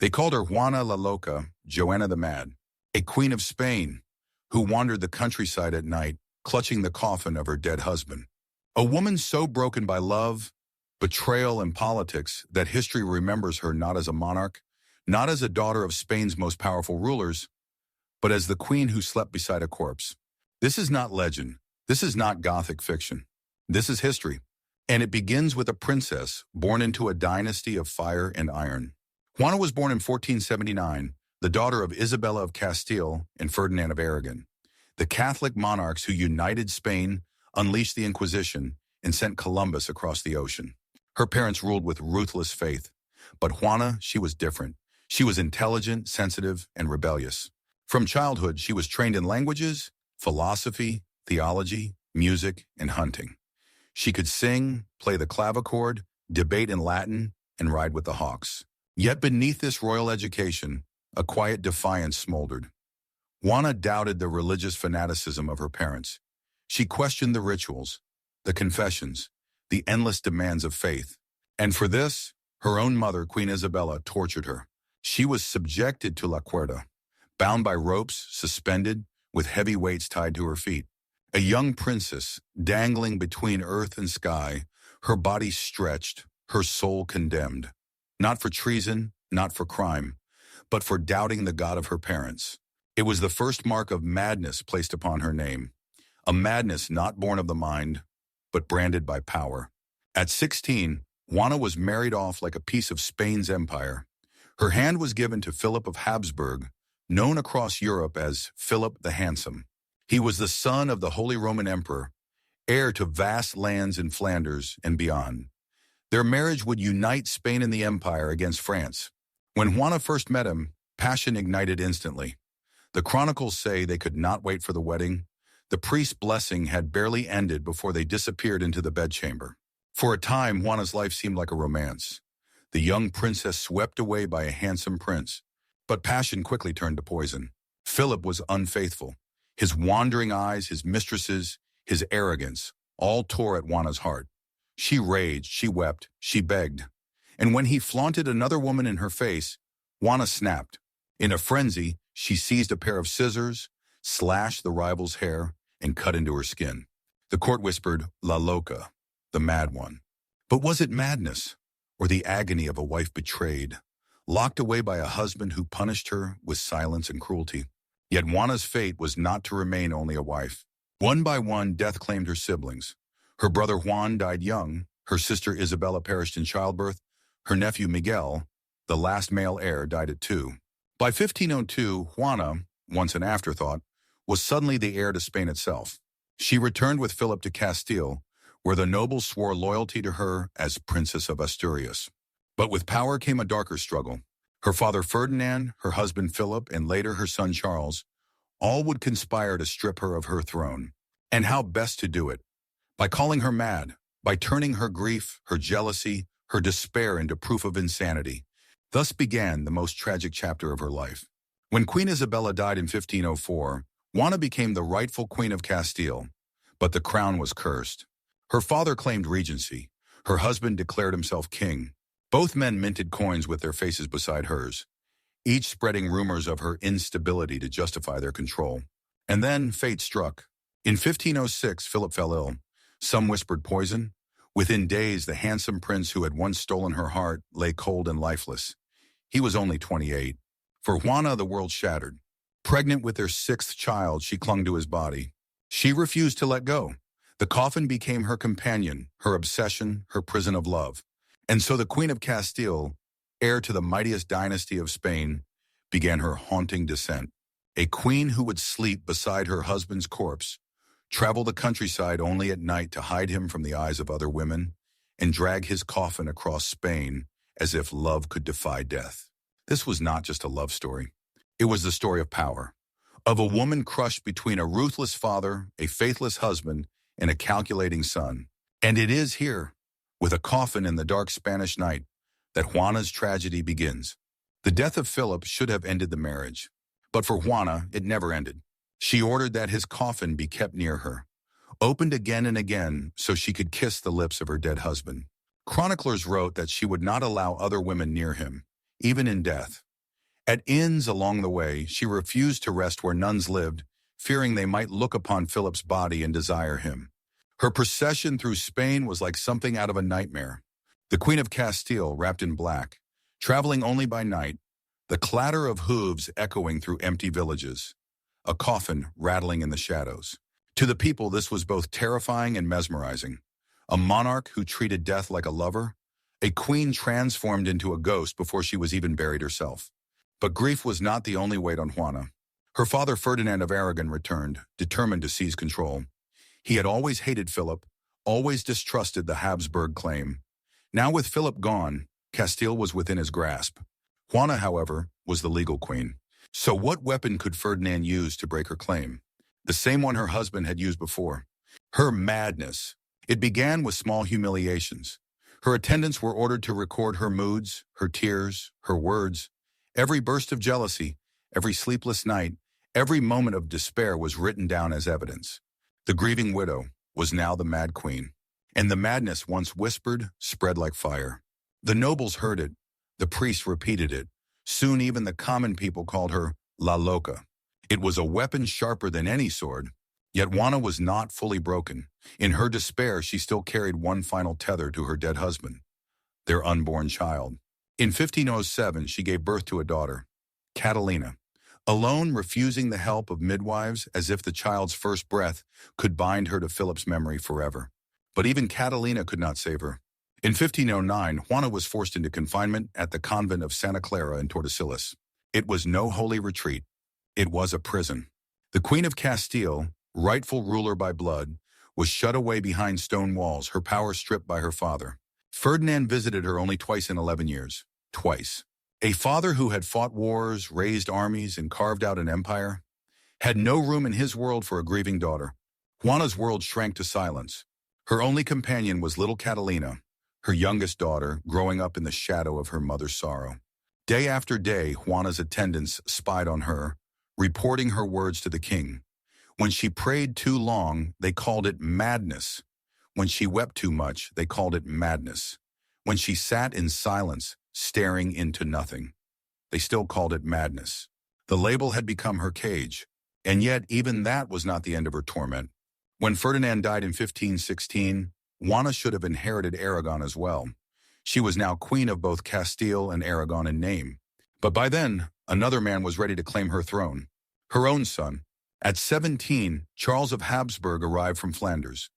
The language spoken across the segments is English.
They called her Juana la Loca, Joanna the Mad, a queen of Spain who wandered the countryside at night, clutching the coffin of her dead husband. A woman so broken by love, betrayal, and politics that history remembers her not as a monarch, not as a daughter of Spain's most powerful rulers, but as the queen who slept beside a corpse. This is not legend. This is not Gothic fiction. This is history. And it begins with a princess born into a dynasty of fire and iron. Juana was born in 1479, the daughter of Isabella of Castile and Ferdinand of Aragon, the Catholic monarchs who united Spain, unleashed the Inquisition, and sent Columbus across the ocean. Her parents ruled with ruthless faith. But Juana, she was different. She was intelligent, sensitive, and rebellious. From childhood, she was trained in languages, philosophy, theology, music, and hunting. She could sing, play the clavichord, debate in Latin, and ride with the hawks. Yet beneath this royal education, a quiet defiance smoldered. Juana doubted the religious fanaticism of her parents. She questioned the rituals, the confessions, the endless demands of faith. And for this, her own mother, Queen Isabella, tortured her. She was subjected to la cuerda, bound by ropes, suspended, with heavy weights tied to her feet. A young princess, dangling between earth and sky, her body stretched, her soul condemned. Not for treason, not for crime, but for doubting the God of her parents. It was the first mark of madness placed upon her name. A madness not born of the mind, but branded by power. At 16, Juana was married off like a piece of Spain's empire. Her hand was given to Philip of Habsburg, known across Europe as Philip the Handsome. He was the son of the Holy Roman Emperor, heir to vast lands in Flanders and beyond. Their marriage would unite Spain and the empire against France. When Juana first met him, passion ignited instantly. The chronicles say they could not wait for the wedding. The priest's blessing had barely ended before they disappeared into the bedchamber. For a time, Juana's life seemed like a romance. The young princess swept away by a handsome prince. But passion quickly turned to poison. Philip was unfaithful. His wandering eyes, his mistresses, his arrogance, all tore at Juana's heart. She raged, she wept, she begged. And when he flaunted another woman in her face, Juana snapped. In a frenzy, she seized a pair of scissors, slashed the rival's hair, and cut into her skin. The court whispered, "La Loca," the mad one. But was it madness, or the agony of a wife betrayed, locked away by a husband who punished her with silence and cruelty? Yet Juana's fate was not to remain only a wife. One by one, death claimed her siblings. Her brother Juan died young, her sister Isabella perished in childbirth, her nephew Miguel, the last male heir, died at 2. By 1502, Juana, once an afterthought, was suddenly the heir to Spain itself. She returned with Philip to Castile, where the nobles swore loyalty to her as Princess of Asturias. But with power came a darker struggle. Her father Ferdinand, her husband Philip, and later her son Charles, all would conspire to strip her of her throne. And how best to do it? By calling her mad, by turning her grief, her jealousy, her despair into proof of insanity. Thus began the most tragic chapter of her life. When Queen Isabella died in 1504, Juana became the rightful Queen of Castile, but the crown was cursed. Her father claimed regency. Her husband declared himself king. Both men minted coins with their faces beside hers, each spreading rumors of her instability to justify their control. And then fate struck. In 1506, Philip fell ill. Some whispered poison. Within days, the handsome prince who had once stolen her heart lay cold and lifeless. He was only 28. For Juana, the world shattered. Pregnant with their 6th child, she clung to his body. She refused to let go. The coffin became her companion, her obsession, her prison of love. And so the Queen of Castile, heir to the mightiest dynasty of Spain, began her haunting descent. A queen who would sleep beside her husband's corpse, travel the countryside only at night to hide him from the eyes of other women, and drag his coffin across Spain as if love could defy death. This was not just a love story. It was the story of power, of a woman crushed between a ruthless father, a faithless husband, and a calculating son. And it is here, with a coffin in the dark Spanish night, that Juana's tragedy begins. The death of Philip should have ended the marriage. But for Juana, it never ended. She ordered that his coffin be kept near her, opened again and again so she could kiss the lips of her dead husband. Chroniclers wrote that she would not allow other women near him, even in death. At inns along the way, she refused to rest where nuns lived, fearing they might look upon Philip's body and desire him. Her procession through Spain was like something out of a nightmare. The Queen of Castile, wrapped in black, traveling only by night, the clatter of hooves echoing through empty villages, a coffin rattling in the shadows. To the people, this was both terrifying and mesmerizing. A monarch who treated death like a lover, a queen transformed into a ghost before she was even buried herself. But grief was not the only weight on Juana. Her father Ferdinand of Aragon returned, determined to seize control. He had always hated Philip, always distrusted the Habsburg claim. Now with Philip gone, Castile was within his grasp. Juana, however, was the legal queen. So what weapon could Ferdinand use to break her claim? The same one her husband had used before. Her madness. It began with small humiliations. Her attendants were ordered to record her moods, her tears, her words. Every burst of jealousy, every sleepless night, every moment of despair was written down as evidence. The grieving widow was now the mad queen. And the madness, once whispered, spread like fire. The nobles heard it. The priests repeated it. Soon even the common people called her La Loca. It was a weapon sharper than any sword. Yet Juana was not fully broken. In her despair, she still carried one final tether to her dead husband, their unborn child. In 1507, she gave birth to a daughter, Catalina, alone, refusing the help of midwives as if the child's first breath could bind her to Philip's memory forever. But even Catalina could not save her. In 1509, Juana was forced into confinement at the convent of Santa Clara in Tordesillas. It was no holy retreat. It was a prison. The Queen of Castile, rightful ruler by blood, was shut away behind stone walls, her power stripped by her father. Ferdinand visited her only twice in 11 years. Twice. A father who had fought wars, raised armies, and carved out an empire had no room in his world for a grieving daughter. Juana's world shrank to silence. Her only companion was little Catalina, her youngest daughter, growing up in the shadow of her mother's sorrow. Day after day, Juana's attendants spied on her, reporting her words to the king. When she prayed too long, they called it madness. When she wept too much, they called it madness. When she sat in silence, staring into nothing, they still called it madness. The label had become her cage, and yet even that was not the end of her torment. When Ferdinand died in 1516, Juana should have inherited Aragon as well. She was now queen of both Castile and Aragon in name. But by then, another man was ready to claim her throne, her own son. At 17, Charles of Habsburg arrived from Flanders.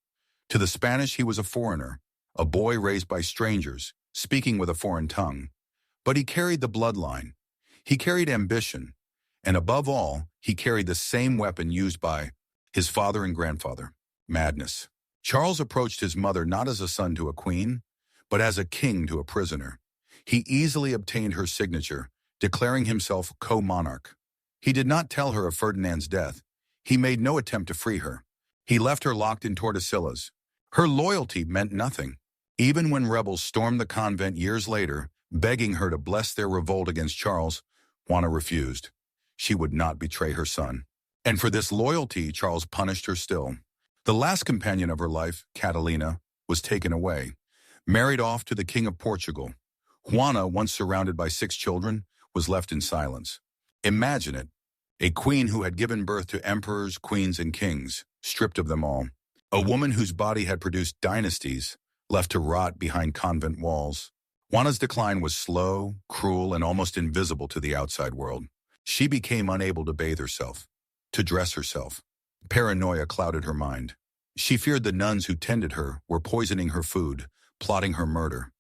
To the Spanish, he was a foreigner, a boy raised by strangers, speaking with a foreign tongue. But he carried the bloodline. He carried ambition. And above all, he carried the same weapon used by his father and grandfather, madness. Charles approached his mother not as a son to a queen, but as a king to a prisoner. He easily obtained her signature, declaring himself co-monarch. He did not tell her of Ferdinand's death. He made no attempt to free her. He left her locked in Tordesillas. Her loyalty meant nothing. Even when rebels stormed the convent years later, begging her to bless their revolt against Charles, Juana refused. She would not betray her son. And for this loyalty, Charles punished her still. The last companion of her life, Catalina, was taken away, married off to the King of Portugal. Juana, once surrounded by 6 children, was left in silence. Imagine it. A queen who had given birth to emperors, queens, and kings, stripped of them all. A woman whose body had produced dynasties, left to rot behind convent walls. Juana's decline was slow, cruel, and almost invisible to the outside world. She became unable to bathe herself, to dress herself. Paranoia clouded her mind. She feared the nuns who tended her were poisoning her food, plotting her murder.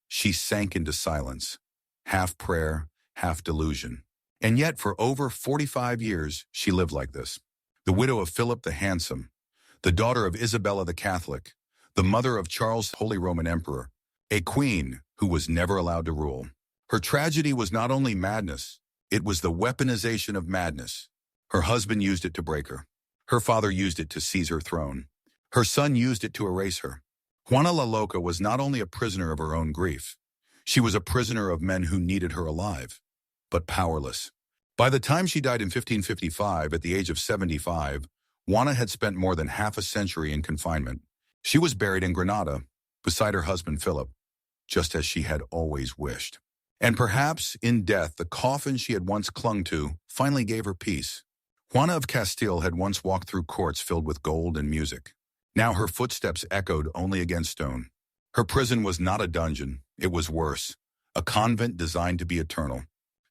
She sank into silence, half prayer, half delusion. And yet for over 45 years, she lived like this. The widow of Philip the Handsome, the daughter of Isabella the Catholic, the mother of Charles the Holy Roman Emperor, a queen who was never allowed to rule. Her tragedy was not only madness, it was the weaponization of madness. Her husband used it to break her. Her father used it to seize her throne. Her son used it to erase her. Juana la Loca was not only a prisoner of her own grief, she was a prisoner of men who needed her alive, but powerless. By the time she died in 1555, at the age of 75, Juana had spent more than half a century in confinement. She was buried in Granada, beside her husband Philip, just as she had always wished. And perhaps, in death, the coffin she had once clung to finally gave her peace. Juana of Castile had once walked through courts filled with gold and music. Now her footsteps echoed only against stone. Her prison was not a dungeon, it was worse, a convent designed to be eternal.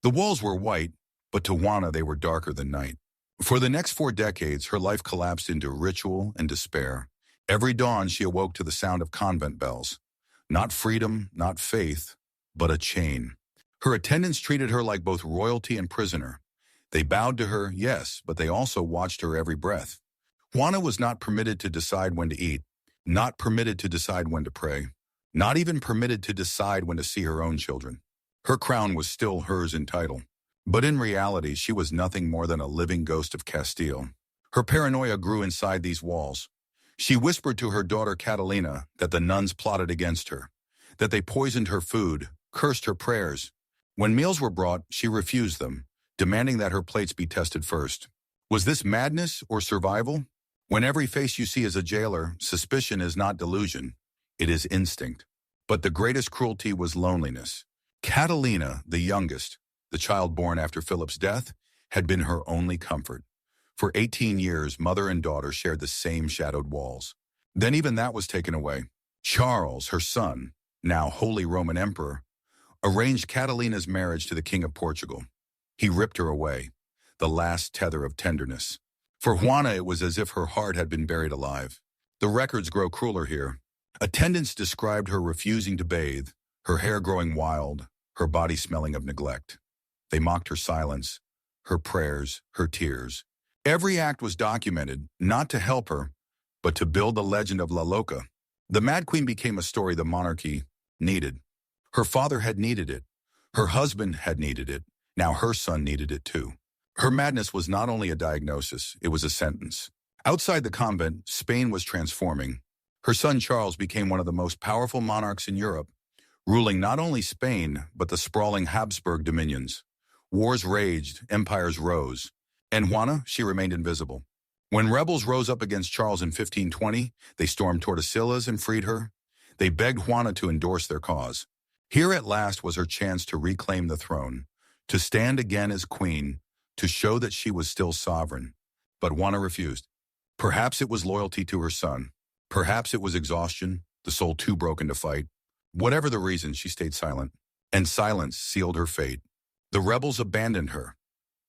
The walls were white, but to Juana they were darker than night. For the next 4 decades, her life collapsed into ritual and despair. Every dawn she awoke to the sound of convent bells. Not freedom, not faith, but a chain. Her attendants treated her like both royalty and prisoner. They bowed to her, yes, but they also watched her every breath. Juana was not permitted to decide when to eat, not permitted to decide when to pray, not even permitted to decide when to see her own children. Her crown was still hers in title, but in reality she was nothing more than a living ghost of Castile. Her paranoia grew inside these walls. She whispered to her daughter Catalina that the nuns plotted against her, that they poisoned her food, cursed her prayers. When meals were brought, she refused them, demanding that her plates be tested first. Was this madness or survival? When every face you see is a jailer, suspicion is not delusion, it is instinct. But the greatest cruelty was loneliness. Catalina, the youngest, the child born after Philip's death, had been her only comfort. For 18 years, mother and daughter shared the same shadowed walls. Then even that was taken away. Charles, her son, now Holy Roman Emperor, arranged Catalina's marriage to the King of Portugal. He ripped her away, the last tether of tenderness. For Juana, it was as if her heart had been buried alive. The records grow crueler here. Attendants described her refusing to bathe, her hair growing wild, her body smelling of neglect. They mocked her silence, her prayers, her tears. Every act was documented, not to help her, but to build the legend of La Loca. The Mad Queen became a story the monarchy needed. Her father had needed it. Her husband had needed it. Now her son needed it too. Her madness was not only a diagnosis, it was a sentence. Outside the convent, Spain was transforming. Her son Charles became one of the most powerful monarchs in Europe, ruling not only Spain, but the sprawling Habsburg dominions. Wars raged, empires rose. And Juana, she remained invisible. When rebels rose up against Charles in 1520, they stormed Tordesillas and freed her. They begged Juana to endorse their cause. Here at last was her chance to reclaim the throne, to stand again as queen, to show that she was still sovereign. But Juana refused. Perhaps it was loyalty to her son. Perhaps it was exhaustion, the soul too broken to fight. Whatever the reason, she stayed silent. And silence sealed her fate. The rebels abandoned her.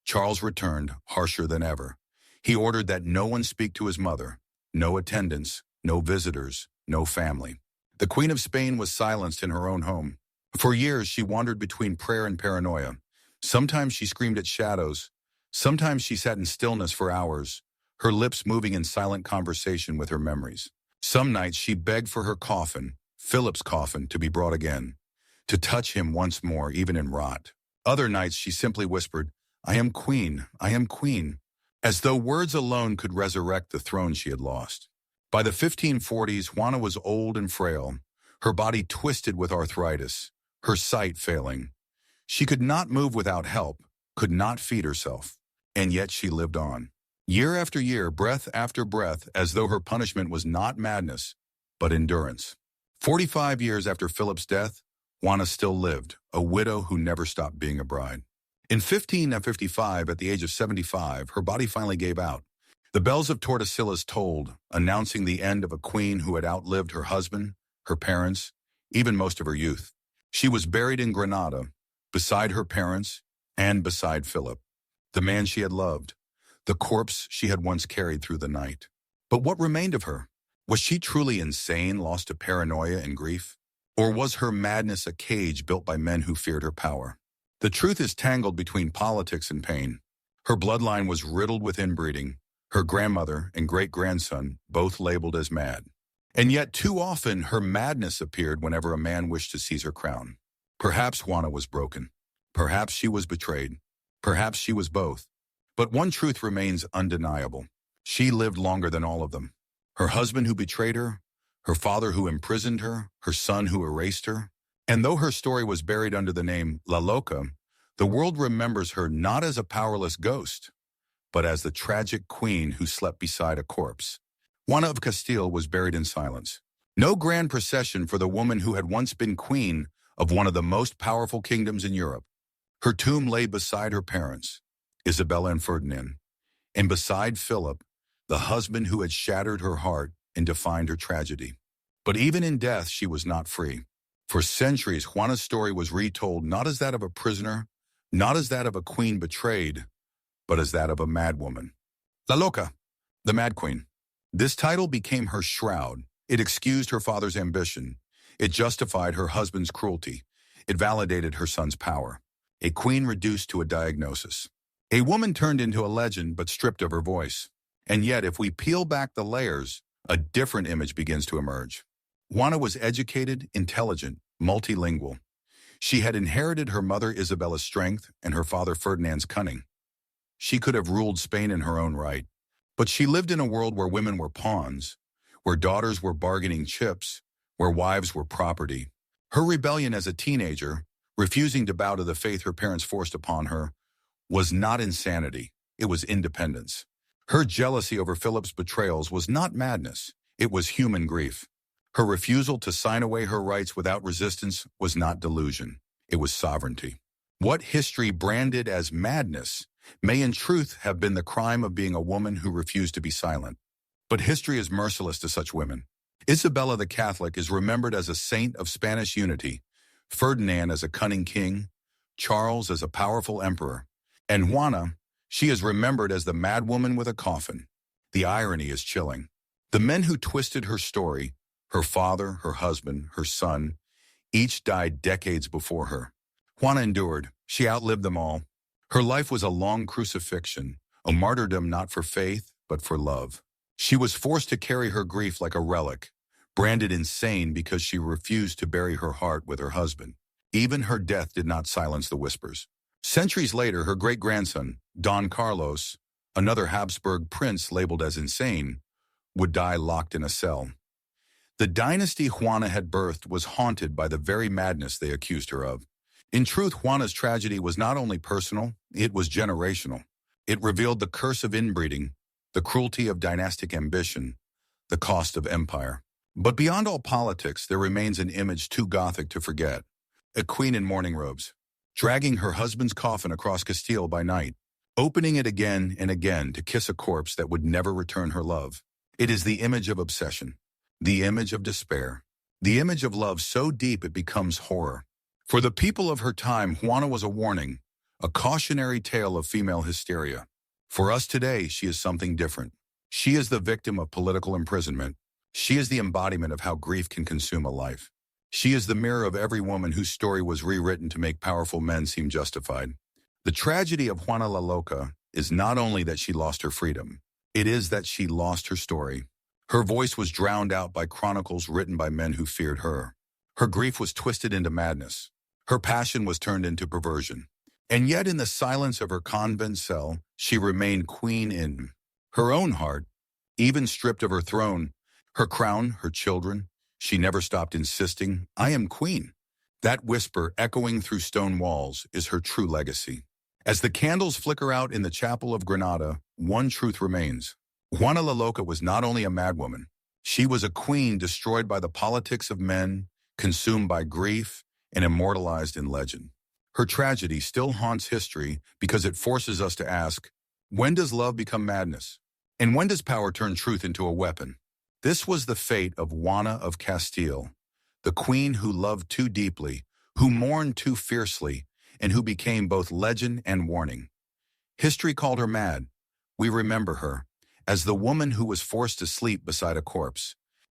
Charles returned, harsher than ever. He ordered that no one speak to his mother, no attendants, no visitors, no family. The Queen of Spain was silenced in her own home. For years, she wandered between prayer and paranoia. Sometimes she screamed at shadows. Sometimes she sat in stillness for hours, her lips moving in silent conversation with her memories. Some nights she begged for her coffin, Philip's coffin, to be brought again, to touch him once more, even in rot. Other nights she simply whispered, "I am queen, I am queen," as though words alone could resurrect the throne she had lost. By the 1540s, Juana was old and frail, her body twisted with arthritis, her sight failing. She could not move without help, could not feed herself, and yet she lived on. Year after year, breath after breath, as though her punishment was not madness, but endurance. 45 years after Philip's death, Juana still lived, a widow who never stopped being a bride. In 1555, at the age of 75, her body finally gave out. The bells of Tordesillas tolled, announcing the end of a queen who had outlived her husband, her parents, even most of her youth. She was buried in Granada, beside her parents and beside Philip, the man she had loved, the corpse she had once carried through the night. But what remained of her? Was she truly insane, lost to paranoia and grief? Or was her madness a cage built by men who feared her power? The truth is tangled between politics and pain. Her bloodline was riddled with inbreeding, her grandmother and great-grandson both labeled as mad. And yet too often her madness appeared whenever a man wished to seize her crown. Perhaps Juana was broken. Perhaps she was betrayed. Perhaps she was both. But one truth remains undeniable. She lived longer than all of them. Her husband who betrayed her, her father who imprisoned her, her son who erased her. And though her story was buried under the name La Loca, the world remembers her not as a powerless ghost, but as the tragic queen who slept beside a corpse. Juana of Castile was buried in silence. No grand procession for the woman who had once been queen of one of the most powerful kingdoms in Europe. Her tomb lay beside her parents, Isabella and Ferdinand, and beside Philip, the husband who had shattered her heart and defined her tragedy. But even in death, she was not free. For centuries, Juana's story was retold not as that of a prisoner, not as that of a queen betrayed, but as that of a madwoman. La Loca, the Mad Queen. This title became her shroud. It excused her father's ambition. It justified her husband's cruelty. It validated her son's power. A queen reduced to a diagnosis. A woman turned into a legend but stripped of her voice. And yet, if we peel back the layers, a different image begins to emerge. Juana was educated, intelligent, multilingual. She had inherited her mother Isabella's strength and her father Ferdinand's cunning. She could have ruled Spain in her own right. But she lived in a world where women were pawns, where daughters were bargaining chips, where wives were property. Her rebellion as a teenager, refusing to bow to the faith her parents forced upon her, was not insanity, it was independence. Her jealousy over Philip's betrayals was not madness, it was human grief. Her refusal to sign away her rights without resistance was not delusion, it was sovereignty. What history branded as madness may in truth have been the crime of being a woman who refused to be silent. But history is merciless to such women. Isabella the Catholic is remembered as a saint of Spanish unity, Ferdinand as a cunning king, Charles as a powerful emperor, and Juana, she is remembered as the madwoman with a coffin. The irony is chilling. The men who twisted her story, her father, her husband, her son, each died decades before her. Juana endured. She outlived them all. Her life was a long crucifixion, a martyrdom not for faith, but for love. She was forced to carry her grief like a relic, branded insane because she refused to bury her heart with her husband. Even her death did not silence the whispers. Centuries later, her great-grandson, Don Carlos, another Habsburg prince labeled as insane, would die locked in a cell. The dynasty Juana had birthed was haunted by the very madness they accused her of. In truth, Juana's tragedy was not only personal, it was generational. It revealed the curse of inbreeding, the cruelty of dynastic ambition, the cost of empire. But beyond all politics, there remains an image too Gothic to forget. A queen in mourning robes, dragging her husband's coffin across Castile by night, opening it again and again to kiss a corpse that would never return her love. It is the image of obsession, the image of despair, the image of love so deep it becomes horror. For the people of her time, Juana was a warning, a cautionary tale of female hysteria. For us today, she is something different. She is the victim of political imprisonment. She is the embodiment of how grief can consume a life. She is the mirror of every woman whose story was rewritten to make powerful men seem justified. The tragedy of Juana la Loca is not only that she lost her freedom, it is that she lost her story. Her voice was drowned out by chronicles written by men who feared her. Her grief was twisted into madness. Her passion was turned into perversion. And yet in the silence of her convent cell, she remained queen in her own heart. Even stripped of her throne, her crown, her children, she never stopped insisting, "I am queen." That whisper echoing through stone walls is her true legacy. As the candles flicker out in the chapel of Granada, one truth remains. Juana la Loca was not only a madwoman. She was a queen destroyed by the politics of men, consumed by grief, and immortalized in legend. Her tragedy still haunts history because it forces us to ask, when does love become madness? And when does power turn truth into a weapon? This was the fate of Juana of Castile, the queen who loved too deeply, who mourned too fiercely, and who became both legend and warning. History called her mad. We remember her as the woman who was forced to sleep beside a corpse,